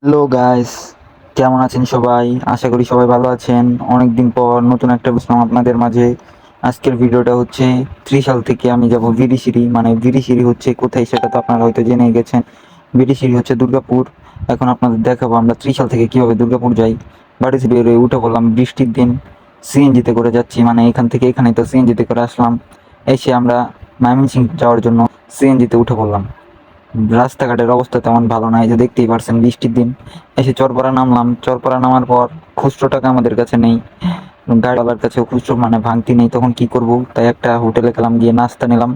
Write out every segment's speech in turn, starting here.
Hello guys, কেমন আছেন সবাই? আশা করি সবাই ভালো আছেন। অনেকদিন পর নতুন একটা বিশ্রাম আপনাদের মাঝে। আজকের ভিডিওটা হচ্ছে ত্রিশাল থেকে আমি যাব বিরিশিরি। মানে বিরিশিরি হচ্ছে কোথায় সেটা তো আপনারা হয়তো জেনে গেছেন। বিরিশিরি হচ্ছে দুর্গাপুর। এখন আপনাদের দেখাবো আমরা ত্রিশাল থেকে কীভাবে দুর্গাপুর যাই। বাড়ি থেকে বেরোয় উঠে পড়লাম বৃষ্টির দিন, সিএনজিতে করে যাচ্ছি। মানে এখান থেকে এখানে তো সিএনজিতে করে আসলাম, এসে আমরা ময়মনসিংহ যাওয়ার জন্য সিএনজিতে উঠে পড়লাম। রাস্তাঘাটের অবস্থা তেমন ভালো না, এই যে দেখতেই পারছেন বৃষ্টির দিন। এসে চরপাড়া নামলাম। চরপাড়া নামার পর খুচরো টাকা আমাদের কাছে নেই, গাড়িওয়ালার কাছেও খুচরো মানে ভাঙতি নেই। তখন কি করব, তাই একটা হোটেলে গেলাম, গিয়ে নাস্তা নিলাম।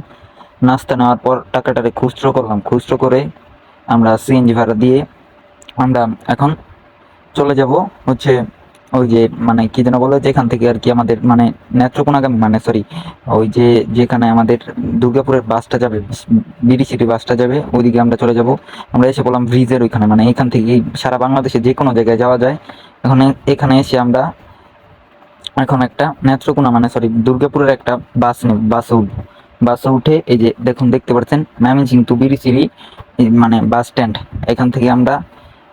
নাস্তা নেওয়ার পর টাকাটারে খুচরো করলাম। খুচরো করে আমরা সিএনজি ভাড়া দিয়ে আমরা এখন চলে যাব হচ্ছে ওই যে মানে কি যেন বলে, যেখান থেকে আর কি আমাদের মানে নেত্রকোনাগামী, মানে সরি, ওই যে যেখানে আমাদের দুর্গাপুরের বাসটা যাবে, বিরিশিরি বাসটা যাবে, ওইদিকে আমরা চলে যাব। আমরা এসে বললাম ব্রিজের ওইখানে, মানে এখান থেকে সারা বাংলাদেশে যে কোনো জায়গায় যাওয়া যায়। এখন এখানে এসে আমরা এখন একটা নেত্রকোনা মানে সরি দুর্গাপুরের একটা বাস নেব, বাসে উঠবো। বাসে উঠে এই যে দেখুন, দেখতে পাচ্ছেন ময়মনসিংহ টু বিরিশিরি মানে বাস স্ট্যান্ড। এখান থেকে আমরা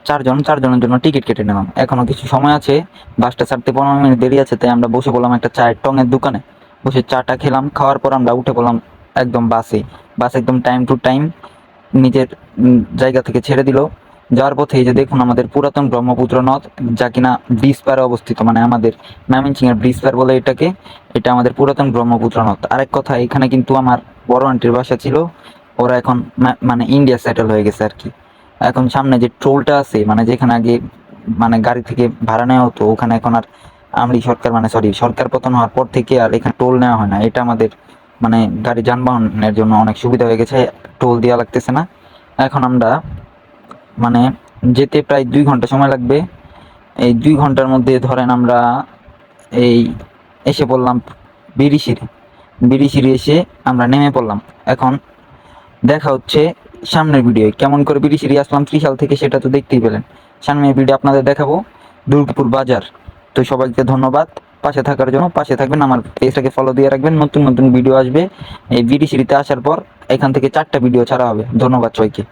চারজনের জন্য টিকিট কেটে নিলাম। এখনো কিছু সময় আছে, বাসটা ছাড়তে 15 মিনিট দেরি আছে, তাই আমরা বসে পড়লাম একটা চায়ের টঙের দোকানে। বসে চাটা খেলাম, খাওয়ার পর আমরা উঠে পড়লাম একদম বাসে। বাস একদম টাইম টু টাইম নিজের জায়গা থেকে ছেড়ে দিল। যাওয়ার পথে এই যে দেখুন আমাদের পুরাতন ব্রহ্মপুত্র নদ, যা কিনা ব্রিজ পারে অবস্থিত, মানে আমাদের ময়মনসিংহের ব্রিজ পার বলে এটাকে। এটা আমাদের পুরাতন ব্রহ্মপুত্র নদ। আরেক কথা, এখানে কিন্তু আমার বড় আন্টির বাসা ছিল। ওরা এখন মানে ইন্ডিয়া সেটেল হয়ে গেছে আর কি। এখন সামনে যে টোলটা আছে, মানে যেখানে আগে মানে গাড়ি থেকে ভাড়া নেওয়া হতো, ওখানে এখন আর আমরি সরকার মানে সরি সরকার পতন হওয়ার পর থেকে আর এখানে টোল নেওয়া হয় না। এটা আমাদের মানে গাড়ি যানবাহনের জন্য অনেক সুবিধা হয়ে গেছে, টোল দেওয়া লাগতেছে না। এখন আমরা মানে যেতে প্রায় 2 ঘন্টা সময় লাগবে। এই 2 ঘন্টার মধ্যে ধরেন আমরা এই এসে পড়লাম বিরিশিরি। বিরিশিরি এসে আমরা নেমে পড়লাম। এখন দেখা হচ্ছে সামনের ভিডিও, কেমন করে বিরিশিরি আসলাম ত্রিশাল থেকে সেটা তো দেখতেই পেলেন। সামনের ভিডিও আপনাদের দেখাবো দুর্গাপুর বাজার। তো সবাইকে ধন্যবাদ পাশে থাকার জন্য। পাশে থাকবেন, আমার পেজটাকে ফলো দিয়ে রাখবেন, নতুন নতুন ভিডিও আসবে। এই বিরিশিরিতে আসার পর এখান থেকে 4টা ভিডিও ছাড়া হবে। ধন্যবাদ সবাইকে।